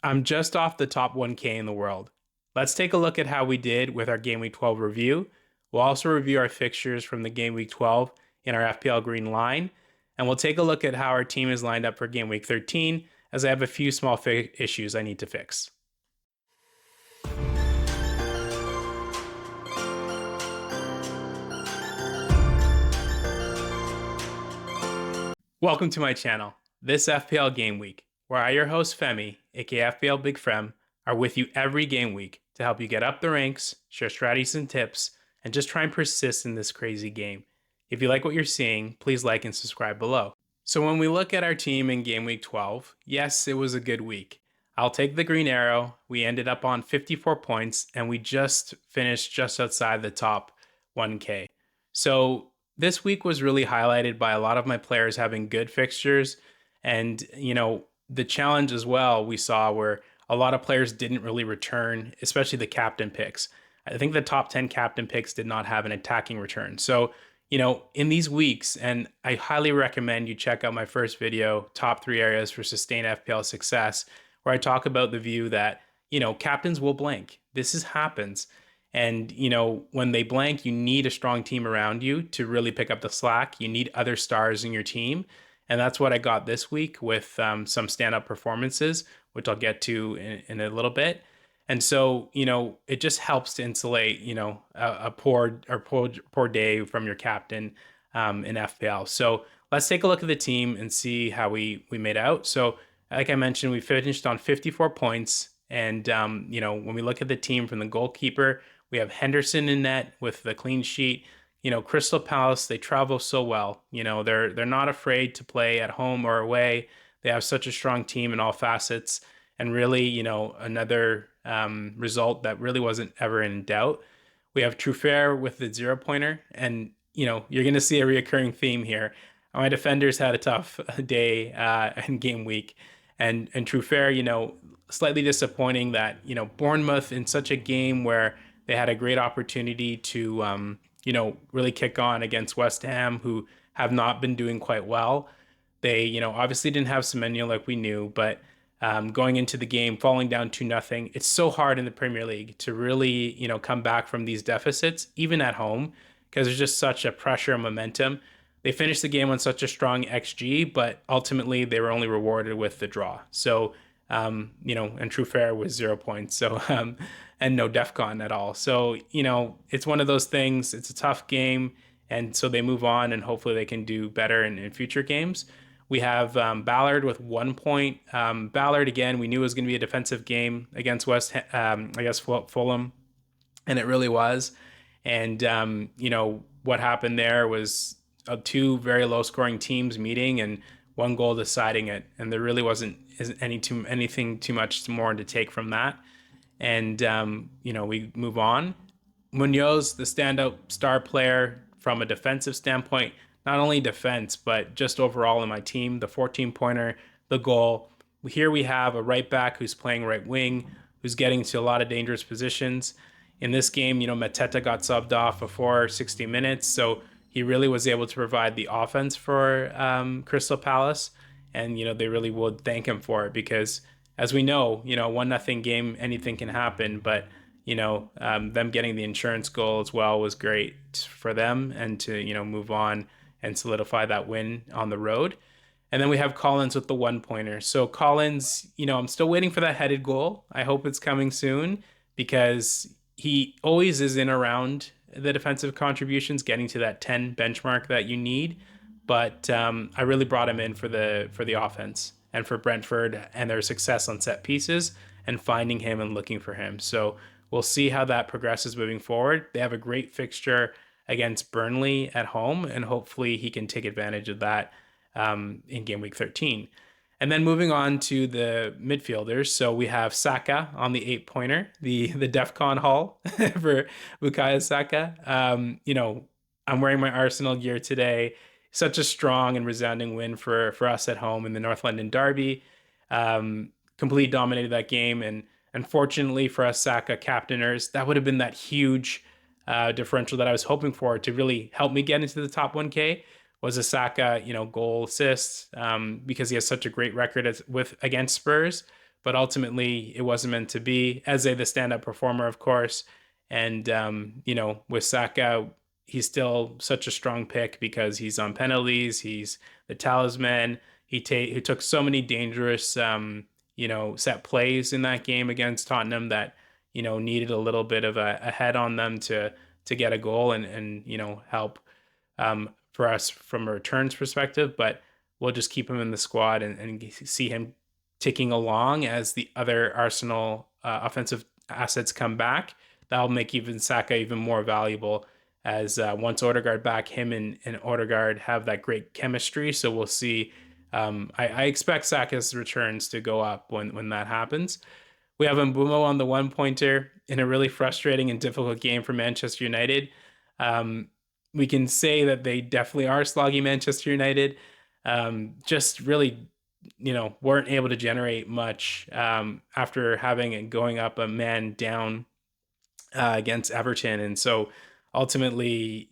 I'm just off the top 1K in the world. Let's take a look at how we did with our Game Week 12 review. We'll also review our fixtures from the Game Week 12 in our FPL Green Line, and we'll take a look at how our team is lined up for Game Week 13, as I have a few small issues I need to fix. Welcome to my channel. This FPL Game Week, where I, your host Femi, aka FPL Big Frem, are with you every game week to help you get up the ranks, share strategies and tips, and just try and persist in this crazy game. If you like what you're seeing, please like and subscribe below. So when we look at our team in Game Week 12, yes, it was a good week. I'll take the green arrow. We ended up on 54 points, and we just finished just outside the top 1K. So this week was really highlighted by a lot of my players having good fixtures. And, the challenge as well we saw where a lot of players didn't really return, especially the captain picks. I think the top 10 captain picks did not have an attacking return. So, in these weeks, and I highly recommend you check out my first video, Top 3 Areas for Sustained FPL Success, where I talk about the view that, captains will blank. This happens. And, when they blank, you need a strong team around you to really pick up the slack. You need other stars in your team. And that's what I got this week with some stand-up performances, which I'll get to in a little bit. And so, it just helps to insulate, a poor day from your captain in FPL. So let's take a look at the team and see how we made out. So like I mentioned, we finished on 54 points. And, when we look at the team from the goalkeeper, we have Henderson in net with the clean sheet. Crystal Palace, they travel so well. They're not afraid to play at home or away. They have such a strong team in all facets. And really, another result that really wasn't ever in doubt. We have Truffert with the 0-pointer. And, you're going to see a reoccurring theme here. My defenders had a tough day in game week. And Truffert, slightly disappointing that, Bournemouth in such a game where they had a great opportunity to, really kick on against West Ham, who have not been doing quite well. They, obviously didn't have Semenyo like we knew, but going into the game, falling down 2-0, it's so hard in the Premier League to really, come back from these deficits, even at home, because there's just such a pressure and momentum. They finished the game on such a strong XG, but ultimately they were only rewarded with the draw. So, and Truffert was 0 points. So, and no DEFCON at all. So, it's one of those things. It's a tough game. And so they move on and hopefully they can do better in future games. We have Ballard with 1 point. Ballard, again, we knew it was going to be a defensive game against Fulham. And it really was. And, what happened there was two very low scoring teams meeting and one goal deciding it. And there really wasn't anything too much more to take from that. And, we move on. Munoz, the standout star player from a defensive standpoint, not only defense, but just overall in my team, the 14-pointer, the goal. Here we have a right back who's playing right wing, who's getting to a lot of dangerous positions. In this game, Mateta got subbed off before 60 minutes, so he really was able to provide the offense for Crystal Palace, and they really would thank him for it because, as we know, 1-0 game, anything can happen. But them getting the insurance goal as well was great for them, and to move on and solidify that win on the road. And then we have Collins with the 1-pointer. So Collins, I'm still waiting for that headed goal. I hope it's coming soon because he always is in around the defensive contributions, getting to that 10 benchmark that you need. But I really brought him in for the offense and for Brentford and their success on set pieces and finding him and looking for him. So we'll see how that progresses moving forward. They have a great fixture against Burnley at home, and hopefully he can take advantage of that in game week 13. And then moving on to the midfielders. So we have Saka on the 8-pointer, the DEFCON haul for Bukayo Saka. I'm wearing my Arsenal gear today. Such a strong and resounding win for us at home in the North London Derby. Completely dominated that game. And unfortunately for us Saka captainers, that would have been that huge differential that I was hoping for to really help me get into the top 1K. Was a Saka, goal assist because he has such a great record against Spurs. but ultimately it wasn't meant to be. Eze, the standout performer, of course. And, with Saka, he's still such a strong pick because he's on penalties. He's the talisman. He took so many dangerous, set plays in that game against Tottenham that, needed a little bit of a head on them to get a goal and help for us from a returns perspective. But we'll just keep him in the squad and see him ticking along as the other Arsenal offensive assets come back. That'll make even Saka even more valuable as once Odegaard back, him and Odegaard have that great chemistry. So we'll see. I expect Saka's returns to go up when that happens. We have Mbumo on the one pointer in a really frustrating and difficult game for Manchester United. We can say that they definitely are sloggy Manchester United. Just really, weren't able to generate much after having and going up a man down against Everton. And so ultimately,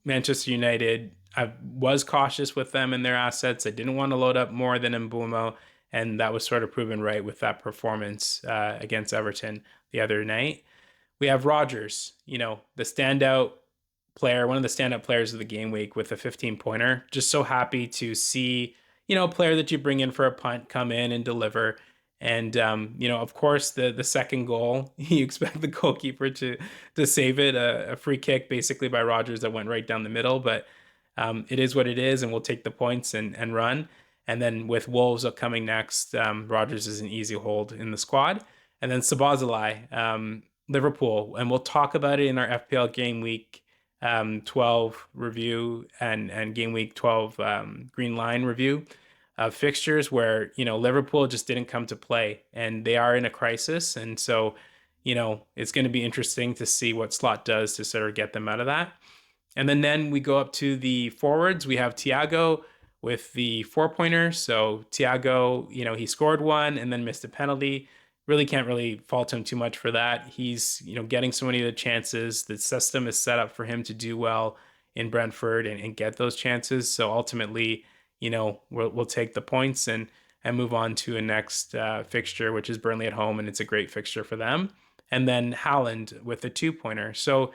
Manchester United, I was cautious with them and their assets. I didn't want to load up more than Mbumo. And that was sort of proven right with that performance against Everton the other night. We have Rodgers, the standout player, one of the standout players of the game week with a 15-pointer. Just so happy to see, a player that you bring in for a punt come in and deliver. And, of course, the second goal, you expect the goalkeeper to save it, a free kick basically by Rodgers that went right down the middle. But it is what it is, and we'll take the points and run. And then with Wolves upcoming next, Rodgers is an easy hold in the squad. And then Szoboszlai, Liverpool. And we'll talk about it in our FPL Game Week 12 review and Game Week 12 Green Line review of fixtures where, Liverpool just didn't come to play. And they are in a crisis. And so, it's going to be interesting to see what Slot does to sort of get them out of that. And then we go up to the forwards. We have Thiago with the 4-pointer. So Thiago, he scored one and then missed a penalty. Really can't really fault him too much for that. He's, getting so many of the chances. The system is set up for him to do well in Brentford and get those chances. So ultimately, we'll take the points and move on to a next fixture, which is Burnley at home, and it's a great fixture for them. And then Haaland with the 2-pointer. So,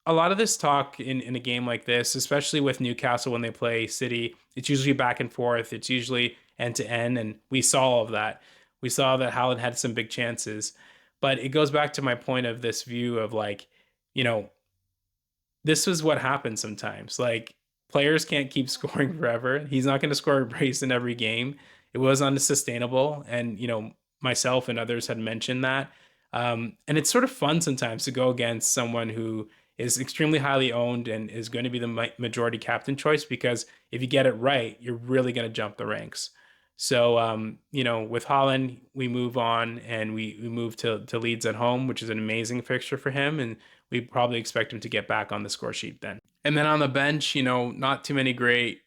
a lot of this talk in a game like this, especially with Newcastle when they play City, it's usually back and forth. It's usually end to end, and we saw all of that. We saw that Haaland had some big chances, but it goes back to my point of this view of this is what happens sometimes. Players can't keep scoring forever. He's not going to score a brace in every game. It was unsustainable, and myself and others had mentioned that. And it's sort of fun sometimes to go against someone who is extremely highly owned and is going to be the majority captain choice, because if you get it right, you're really going to jump the ranks. So, with Haaland, we move on and we move to Leeds at home, which is an amazing fixture for him. And we probably expect him to get back on the score sheet then. And then on the bench, not too many great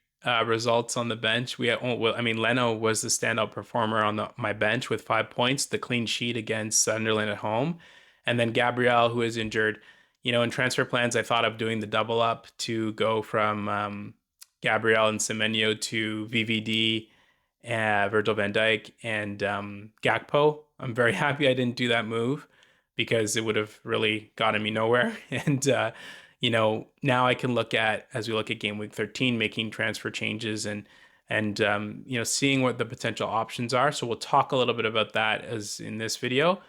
results on the bench. Leno was the standout performer on my bench with 5 points, the clean sheet against Sunderland at home. And then Gabriel, who is injured. In transfer plans, I thought of doing the double up to go from Gabriel and Semenyo to VVD, Virgil van Dijk, and Gakpo. I'm very happy I didn't do that move because it would have really gotten me nowhere. And, now I can look at, as we look at Game Week 13, making transfer changes and seeing what the potential options are. So we'll talk a little bit about that as in this video.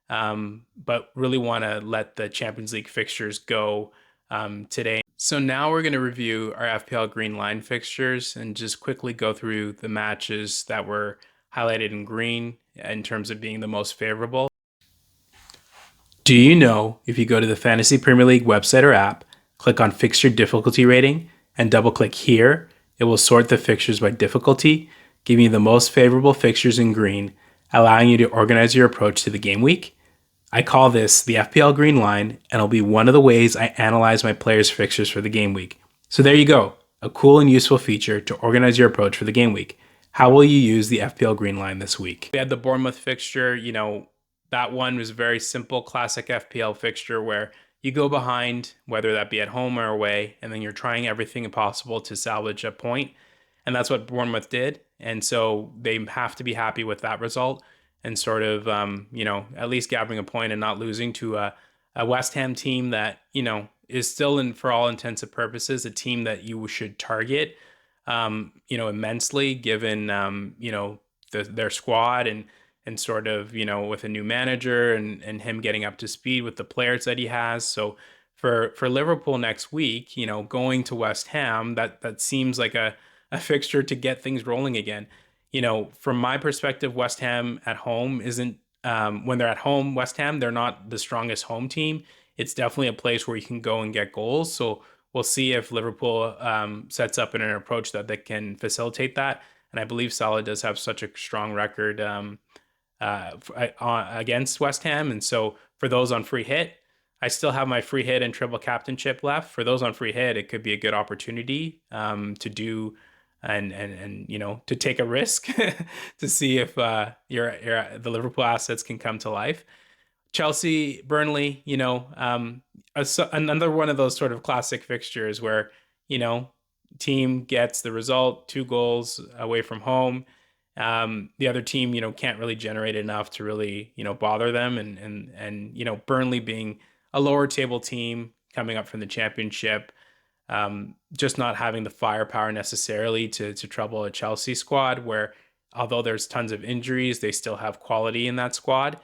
But really want to let the Champions League fixtures go today. So now we're going to review our FPL Green Line fixtures and just quickly go through the matches that were highlighted in green in terms of being the most favorable. Do you know if you go to the Fantasy Premier League website or app, click on Fixture Difficulty Rating, and double-click here, it will sort the fixtures by difficulty, giving you the most favorable fixtures in green, allowing you to organize your approach to the game week. I call this the FPL Green Line, and it'll be one of the ways I analyze my players' fixtures for the game week. So there you go, a cool and useful feature to organize your approach for the game week. How will you use the FPL Green Line this week? We had the Bournemouth fixture. That one was a very simple, classic FPL fixture where you go behind, whether that be at home or away, and then you're trying everything possible to salvage a point. And that's what Bournemouth did. And so they have to be happy with that result and sort of, at least gathering a point and not losing to a West Ham team that, is still in, for all intents and purposes, a team that you should target, immensely given, their squad and sort of, with a new manager and him getting up to speed with the players that he has. So for Liverpool next week, going to West Ham, that seems like a fixture to get things rolling again. From my perspective, West Ham at home isn't when they're at home, West Ham, they're not the strongest home team. It's definitely a place where you can go and get goals. So we'll see if Liverpool sets up in an approach that they can facilitate that. And I believe Salah does have such a strong record against West Ham. And so for those on free hit, I still have my free hit and triple captainship left. For those on free hit, it could be a good opportunity to do and to take a risk to see if the Liverpool assets can come to life. Chelsea, Burnley, another one of those sort of classic fixtures where team gets the result, 2 goals away from home. The other team, can't really generate enough to really, bother them. And Burnley being a lower table team coming up from the championship, just not having the firepower necessarily to trouble a Chelsea squad where, although there's tons of injuries, they still have quality in that squad.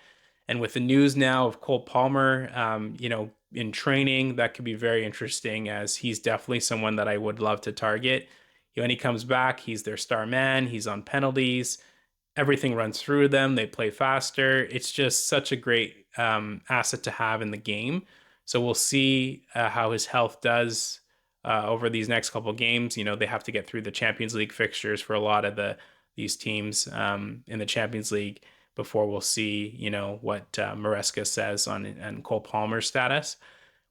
And with the news now of Cole Palmer, in training, that could be very interesting as he's definitely someone that I would love to target. When he comes back, he's their star man. He's on penalties. Everything runs through them. They play faster. It's just such a great asset to have in the game. So we'll see how his health does over these next couple of games. They have to get through the Champions League fixtures for a lot of these teams in the Champions League before we'll see, what Maresca says on Cole Palmer's status.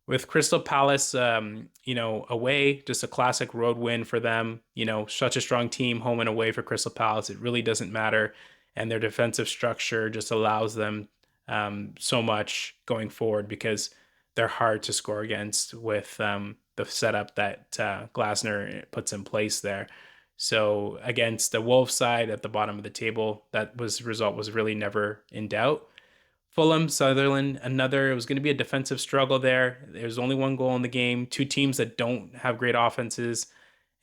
With Crystal Palace, away, just a classic road win for them. Such a strong team, home and away for Crystal Palace. It really doesn't matter. And their defensive structure just allows them so much going forward because they're hard to score against with the setup that Glasner puts in place there. So against the Wolves side at the bottom of the table, result was really never in doubt. Fulham, Sunderland, it was going to be a defensive struggle there. There's only 1 goal in the game, 2 teams that don't have great offenses.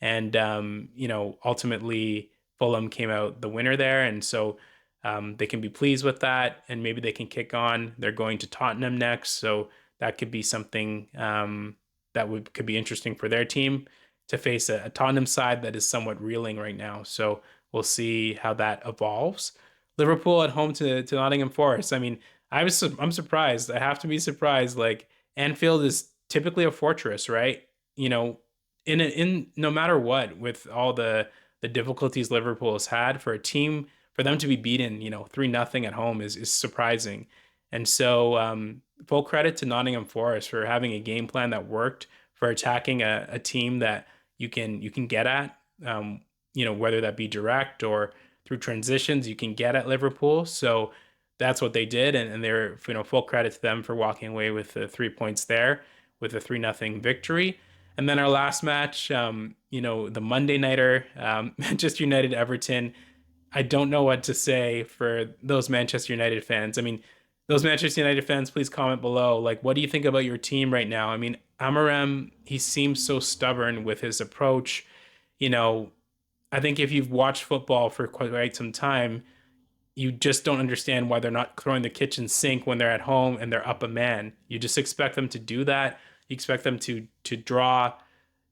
And, ultimately Fulham came out the winner there. And so they can be pleased with that and maybe they can kick on. They're going to Tottenham next. So that could be something could be interesting for their team to face a Tottenham side that is somewhat reeling right now. So we'll see how that evolves. Liverpool at home to Nottingham Forest. I mean, I'm surprised. I have to be surprised. Like Anfield is typically a fortress, right? In no matter what, with all the difficulties Liverpool has had, for them to be beaten, 3-0 at home is surprising. And so full credit to Nottingham Forest for having a game plan that worked for attacking a team that you can get at, whether that be direct or through transitions, you can get at Liverpool. So that's what they did, and they're full credit to them for walking away with the 3 points there with a 3-0 victory. And then our last match, the Monday nighter, Manchester United Everton. I don't know what to say for those Manchester United fans. I mean, those Manchester United fans, please comment below. Like, what do you think about your team right now? I mean, Amorim, he seems so stubborn with his approach. I think if you've watched football for quite some time, you just don't understand why they're not throwing the kitchen sink when they're at home and they're up a man. You just expect them to do that. You expect them to draw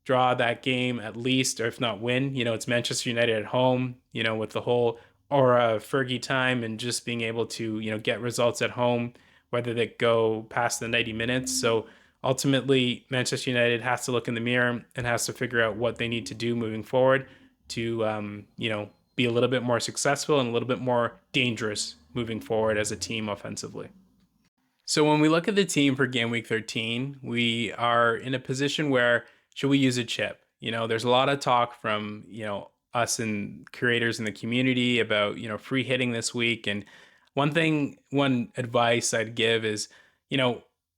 that game at least, or if not win. It's Manchester United at home, with the whole aura of Fergie time and just being able to, get results at home, whether they go past the 90 minutes. So ultimately, Manchester United has to look in the mirror and has to figure out what they need to do moving forward to, be a little bit more successful and a little bit more dangerous moving forward as a team offensively. So when we look at the team for game week 13, we are in a position where should we use a chip? There's a lot of talk from, us and creators in the community about, free hitting this week. And one advice I'd give is,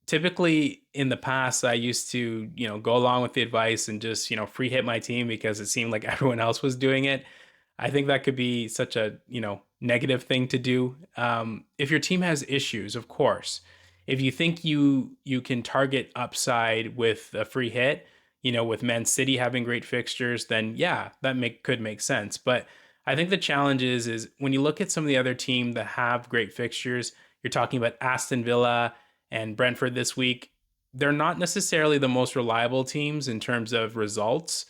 typically in the past, I used to, go along with the advice and just, free hit my team because it seemed like everyone else was doing it. I think that could be such a, negative thing to do. If your team has issues, of course, if you think you can target upside with a free hit, with Man City having great fixtures, then yeah, that could make sense. But I think the challenge is when you look at some of the other teams that have great fixtures, you're talking about Aston Villa and Brentford this week. They're not necessarily the most reliable teams in terms of results.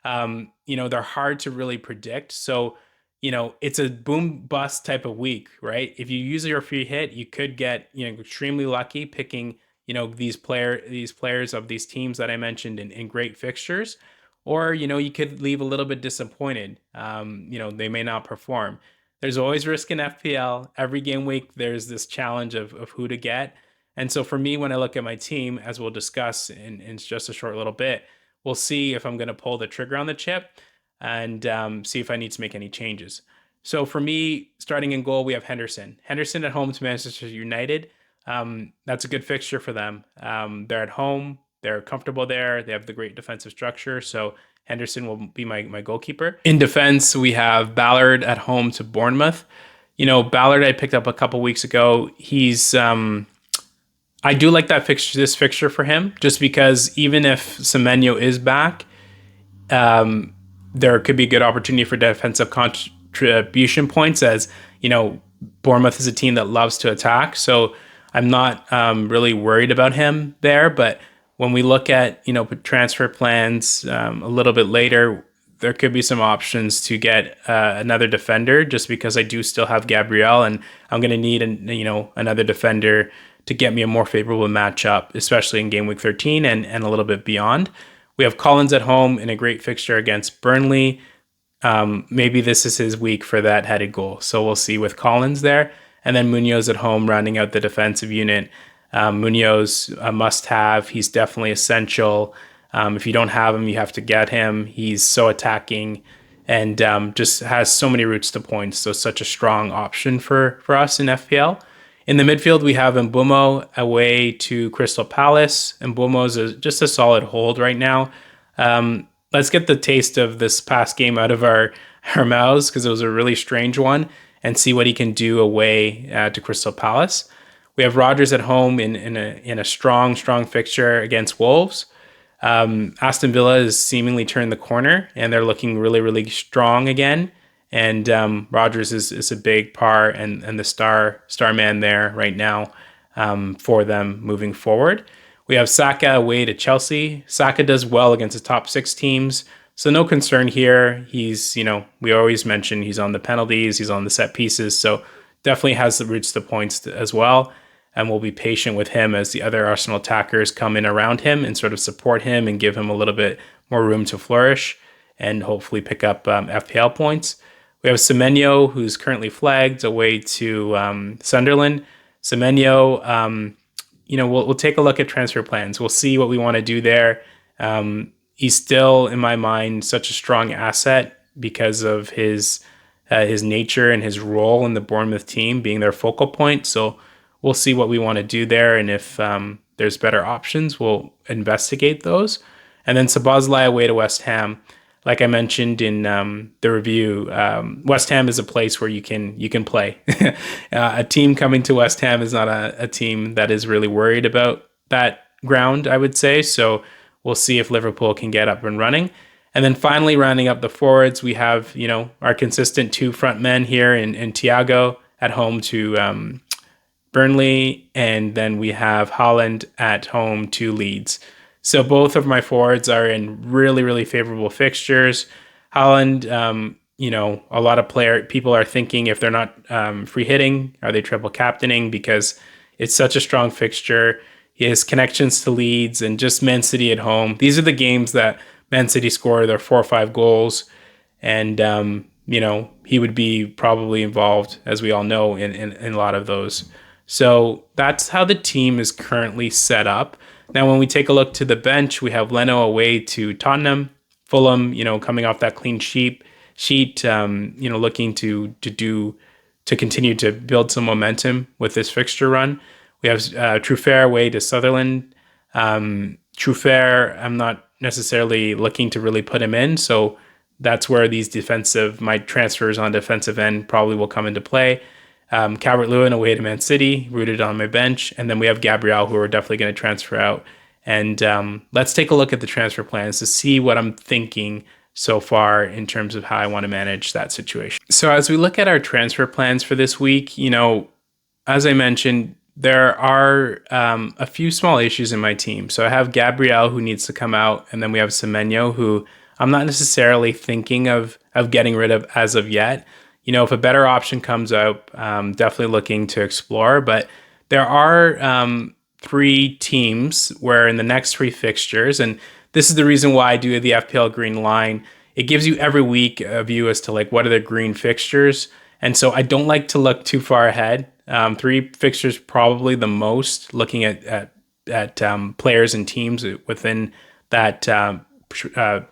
They're hard to really predict. So, it's a boom bust type of week, right? If you use your free hit, you could get, extremely lucky picking, these players of these teams that I mentioned in great fixtures. Or, you could leave a little bit disappointed. They may not perform. There's always risk in FPL. Every game week, there's this challenge of who to get. And so for me, when I look at my team, as we'll discuss in just a short little bit, we'll see if I'm going to pull the trigger on the chip and see if I need to make any changes. So for me, starting in goal, we have Henderson. Henderson at home to Manchester United. That's a good fixture for them. They're at home. They're comfortable there. They have the great defensive structure. So Henderson will be my goalkeeper. In defense, we have Ballard at home to Bournemouth. Ballard I picked up a couple weeks ago. He's I do like this fixture for him, just because even if Semenyo is back, there could be a good opportunity for defensive contribution points, as Bournemouth is a team that loves to attack. So I'm not really worried about him there. But when we look at transfer plans a little bit later, there could be some options to get another defender, just because I do still have Gabriel, and I'm going to need another defender to get me a more favorable matchup, especially in game week 13 and a little bit beyond. We have Collins at home in a great fixture against Burnley. Maybe this is his week for that headed goal. So we'll see with Collins there. And then Munoz at home rounding out the defensive unit. Munoz, a must-have. He's definitely essential. If you don't have him, you have to get him. He's so attacking and just has so many routes to points. So such a strong option for us in FPL. In the midfield, we have Mbeumo away to Crystal Palace. Mbeumo's just a solid hold right now. Let's get the taste of this past game out of our mouths, because it was a really strange one, and see what he can do away to Crystal Palace. We have Rodgers at home in a strong fixture against Wolves. Aston Villa has seemingly turned the corner, and they're looking really, really strong again. And Rodgers is a big part and the star man there right now for them moving forward. We have Saka away to Chelsea. Saka does well against the top 6 teams, so no concern here. He's, we always mention he's on the penalties, he's on the set pieces, so definitely has the routes to points as well. And we'll be patient with him as the other Arsenal attackers come in around him and sort of support him and give him a little bit more room to flourish and hopefully pick up FPL points. We have Semenyo, who's currently flagged away to Sunderland. Semenyo, we'll take a look at transfer plans. We'll see what we want to do there. He's still, in my mind, such a strong asset because of his nature and his role in the Bournemouth team being their focal point. So we'll see what we want to do there, and if there's better options, we'll investigate those. And then Szoboszlai away to West Ham. Like I mentioned in the review, West Ham is a place where you can play. A team coming to West Ham is not a team that is really worried about that ground, I would say. So we'll see if Liverpool can get up and running. And then finally, rounding up the forwards, we have our consistent 2 front men here in Thiago at home to Burnley, and then we have Haaland at home to Leeds. So both of my forwards are in really, really favorable fixtures. Haaland, a lot of people are thinking, if they're not free hitting, are they triple captaining? Because it's such a strong fixture. He has connections to Leeds and just Man City at home. These are the games that Man City score their 4 or 5 goals. And, he would be probably involved, as we all know, in a lot of those. So that's how the team is currently set up. Now, when we take a look to the bench, we have Leno away to Tottenham, Fulham, coming off that clean sheet, looking to continue to build some momentum with this fixture run. We have Truffert away to Sutherland. Truffert, I'm not necessarily looking to really put him in, so that's where my transfers on defensive end probably will come into play. Calvert-Lewin away to Man City, rooted on my bench. And then we have Gabriel, who are definitely going to transfer out. And let's take a look at the transfer plans to see what I'm thinking so far in terms of how I want to manage that situation. So as we look at our transfer plans for this week, as I mentioned, there are a few small issues in my team. So I have Gabriel, who needs to come out, and then we have Semenyo, who I'm not necessarily thinking of getting rid of as of yet. If a better option comes up, definitely looking to explore. But there are 3 teams where in the next 3 fixtures, and this is the reason why I do the FPL Green Line. It gives you every week a view as to what are the green fixtures. And so I don't like to look too far ahead. 3 fixtures probably the most, looking at players and teams within that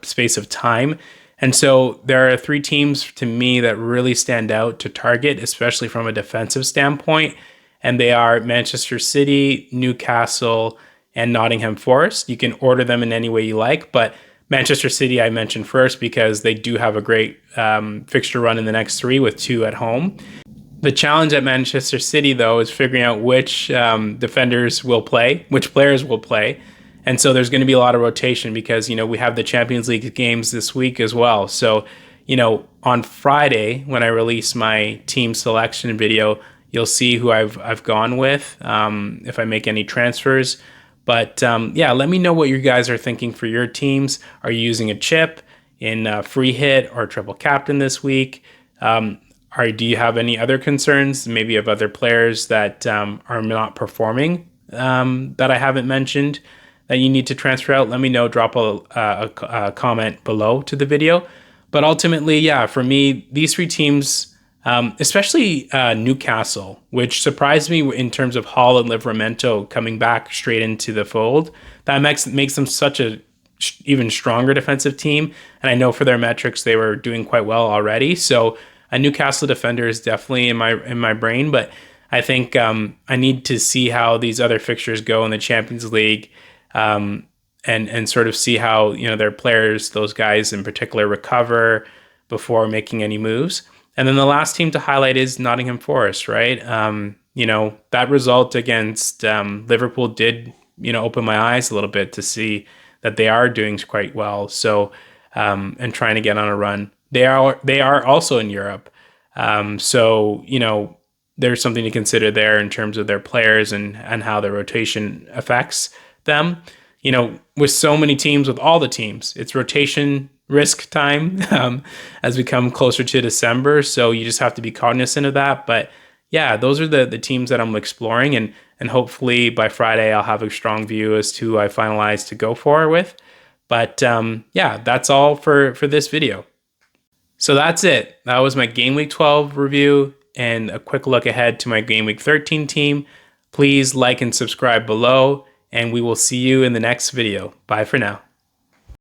space of time. And so there are 3 teams to me that really stand out to target, especially from a defensive standpoint. And they are Manchester City, Newcastle, and Nottingham Forest. You can order them in any way you like, but Manchester City I mentioned first because they do have a great fixture run in the next 3 with 2 at home. The challenge at Manchester City, though, is figuring out which defenders will play, which players will play. And so there's going to be a lot of rotation because, we have the Champions League games this week as well. So, on Friday, when I release my team selection video, you'll see who I've gone with, if I make any transfers. But let me know what you guys are thinking for your teams. Are you using a chip in free hit or triple captain this week? Do you have any other concerns, maybe of other players that are not performing that I haven't mentioned that you need to transfer out? Let me know. Drop a comment below to the video. But ultimately, for me, these 3 teams, especially Newcastle, which surprised me in terms of Hall and Livramento coming back straight into the fold. That makes them such a even stronger defensive team. And I know for their metrics, they were doing quite well already. So a Newcastle defender is definitely in my brain. But I think I need to see how these other fixtures go in the Champions League, and sort of see how their players, those guys in particular, recover before making any moves. And then the last team to highlight is Nottingham Forest, right? That result against Liverpool did, open my eyes a little bit to see that they are doing quite well. So, and trying to get on a run. They are also in Europe. So, there's something to consider there in terms of their players and how their rotation affects them. With so many teams, with all the teams, it's rotation risk time as we come closer to December. So you just have to be cognizant of that. But those are the teams that I'm exploring, and hopefully by Friday I'll have a strong view as to who I finalize to go for with. But that's all for this video. So that's it. That was my Game Week 12 review and a quick look ahead to my Game Week 13 team. Please like and subscribe below, and we will see you in the next video. Bye for now.